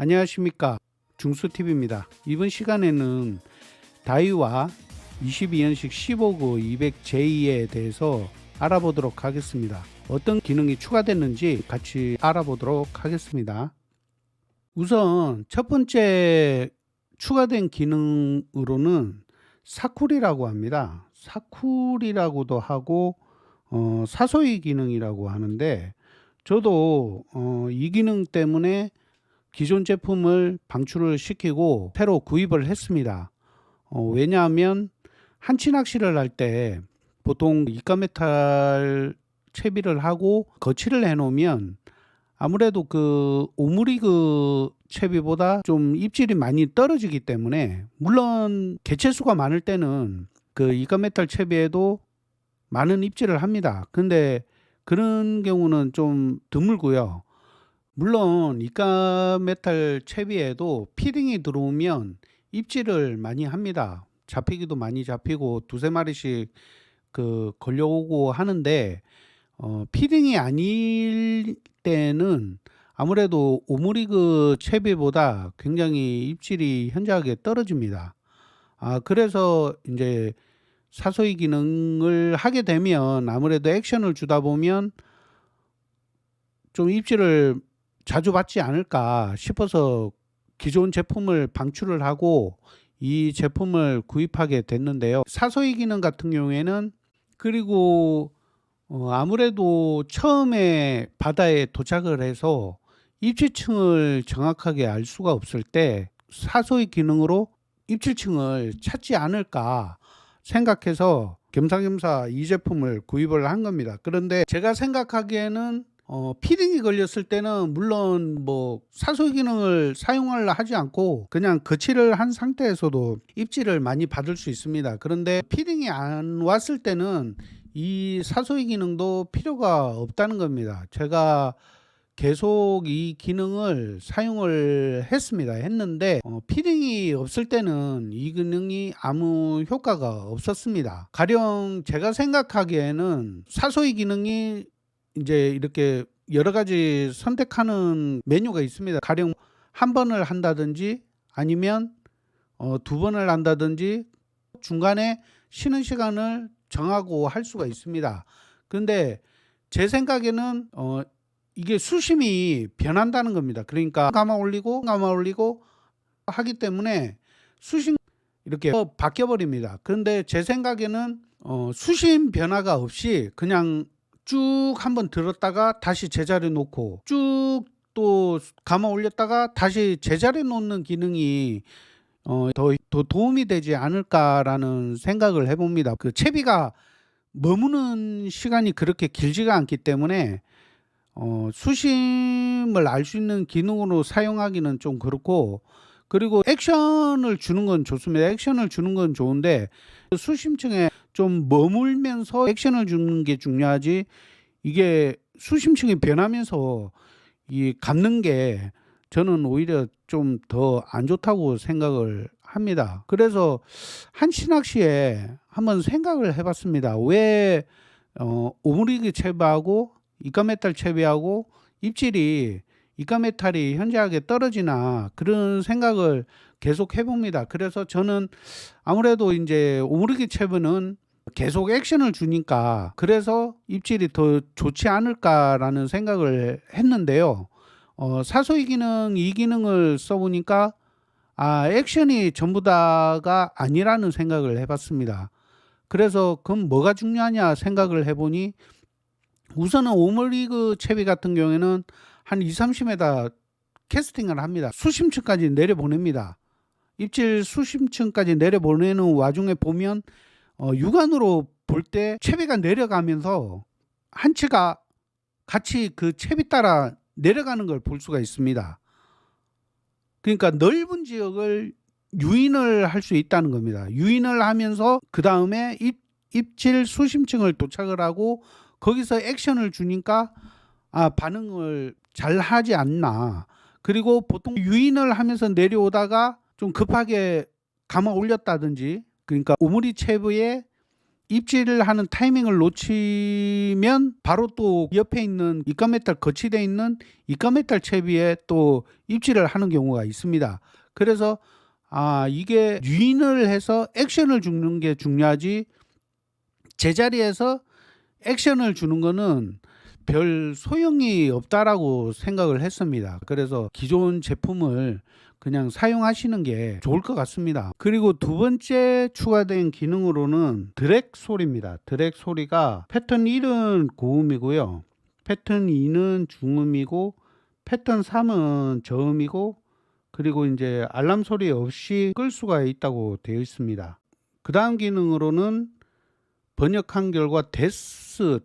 안녕하십니까, 중수TV입니다. 이번 시간에는 다이와 22년식 15구 200J에 대해서 알아보도록 하겠습니다. 어떤 기능이 추가됐는지 같이 알아보도록 하겠습니다. 우선 첫 번째 추가된 기능으로는 사쿨이라고 합니다. 사쿨이라고도 하고 사소이 기능이라고 하는데, 저도 이 기능 때문에 기존 제품을 방출을 시키고 새로 구입을 했습니다. 왜냐하면 한치 낚시를 할 때 보통 이가메탈 채비를 하고 거치를 해 놓으면 아무래도 그 오므리그 채비보다 좀 입질이 많이 떨어지기 때문에, 물론 개체수가 많을 때는 그 이가메탈 채비에도 많은 입질을 합니다. 근데 그런 경우는 좀 드물고요. 물론 이가메탈 채비에도 피딩이 들어오면 입질을 많이 합니다. 잡히기도 많이 잡히고 두세 마리씩 걸려오고 하는데, 피딩이 아닐 때는 아무래도 오므리그 채비보다 굉장히 입질이 현저하게 떨어집니다. 그래서 이제 사소이 기능을 하게 되면 아무래도 액션을 주다 보면 좀 입질을 자주 받지 않을까 싶어서 기존 제품을 방출을 하고 이 제품을 구입하게 됐는데요. 사소이 기능 같은 경우에는, 그리고 아무래도 처음에 바다에 도착을 해서 입질층을 정확하게 알 수가 없을 때 사소이 기능으로 입질층을 찾지 않을까 생각해서 겸사겸사 이 제품을 구입을 한 겁니다. 그런데 제가 생각하기에는 피딩이 걸렸을 때는 물론 뭐 사소이 기능을 사용하려 하지 않고 그냥 거치를 한 상태에서도 입질을 많이 받을 수 있습니다. 그런데 피딩이 안 왔을 때는 이 사소이 기능도 필요가 없다는 겁니다. 제가 계속 이 기능을 사용을 했는데 피딩이 없을 때는 이 기능이 아무 효과가 없었습니다. 가령 제가 생각하기에는 사소이 기능이 이제 이렇게 여러 가지 선택하는 메뉴가 있습니다. 가령 한 번을 한다든지 아니면 두 번을 한다든지 중간에 쉬는 시간을 정하고 할 수가 있습니다. 그런데 제 생각에는 이게 수심이 변한다는 겁니다. 그러니까 감아 올리고 하기 때문에 수심 이렇게 바뀌어 버립니다. 그런데 제 생각에는 수심 변화가 없이 그냥 쭉 한번 들었다가 다시 제자리에 놓고 쭉 또 감아 올렸다가 다시 제자리에 놓는 기능이 더 도움이 되지 않을까라는 생각을 해봅니다. 그 채비가 머무는 시간이 그렇게 길지가 않기 때문에 수심을 알 수 있는 기능으로 사용하기는 좀 그렇고, 그리고 액션을 주는 건 좋습니다. 액션을 주는 건 좋은데 수심층에 좀 머물면서 액션을 주는 게 중요하지, 이게 수심층이 변하면서 이 감는 게 저는 오히려 좀 더 안 좋다고 생각을 합니다. 그래서 한치 낚시에 한번 생각을 해봤습니다. 왜 오므리기 채비하고 이가메탈 채비하고 입질이 이가메탈이 현저하게 떨어지나, 그런 생각을 계속 해봅니다. 그래서 저는 아무래도 이제 오므리기 채비는 계속 액션을 주니까 그래서 입질이 더 좋지 않을까라는 생각을 했는데요. 사소이 기능 이 기능을 써보니까 액션이 전부 다가 아니라는 생각을 해봤습니다. 그래서 그럼 뭐가 중요하냐 생각을 해보니, 우선은 오므리그 채비 같은 경우에는 한 2-30m 캐스팅을 합니다. 수심층까지 내려보냅니다. 입질 수심층까지 내려보내는 와중에 보면 육안으로 볼 때 채비가 내려가면서 한치가 같이 그 채비 따라 내려가는 걸 볼 수가 있습니다. 그러니까 넓은 지역을 유인을 할 수 있다는 겁니다. 유인을 하면서 그 다음에 입질 수심층을 도착을 하고 거기서 액션을 주니까 반응을 잘 하지 않나. 그리고 보통 유인을 하면서 내려오다가 좀 급하게 감아 올렸다든지, 그러니까 오므리 채비에 입질을 하는 타이밍을 놓치면 바로 또 옆에 있는 입간메탈 거치되어 있는 입간메탈 채비에 또 입질을 하는 경우가 있습니다. 그래서 이게 유인을 해서 액션을 주는 게 중요하지 제자리에서 액션을 주는 거는 별 소용이 없다라고 생각을 했습니다. 그래서 기존 제품을 그냥 사용하시는 게 좋을 것 같습니다. 그리고 두 번째 추가된 기능으로는 드랙 소리입니다. 드랙 소리가 패턴 1은 고음이고요. 패턴 2는 중음이고 패턴 3은 저음이고 그리고 이제 알람 소리 없이 끌 수가 있다고 되어 있습니다. 그 다음 기능으로는 번역한 결과 뎁스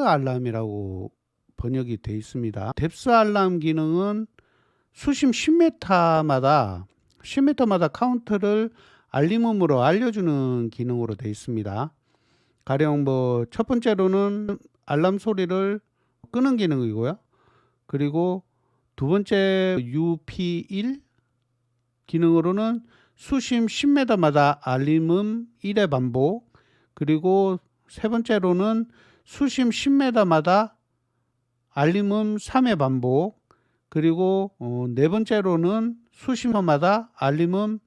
알람이라고 번역이 되어 있습니다. 뎁스 알람 기능은 수심 10m마다 카운트를 알림음으로 알려주는 기능으로 되어 있습니다. 가령 첫 번째로는 알람 소리를 끄는 기능이고요. 그리고 두 번째 UP1 기능으로는 수심 10m마다 알림음 1회 반복, 그리고 세 번째로는 수심 10m마다 알림음 3회 반복, 그리고 네 번째로는 수심마다 알림음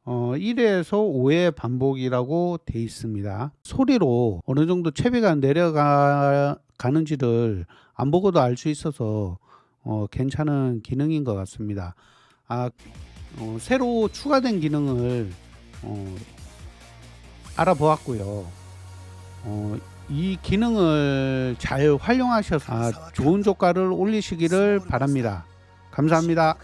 1회에서 5회 반복이라고 되어 있습니다. 소리로 어느 정도 채비가 내려가는지를 안 보고도 알 수 있어서 괜찮은 기능인 것 같습니다. 새로 추가된 기능을 알아보았고요. 이 기능을 잘 활용하셔서 좋은 조가를 올리시기를 바랍니다. 감사합니다.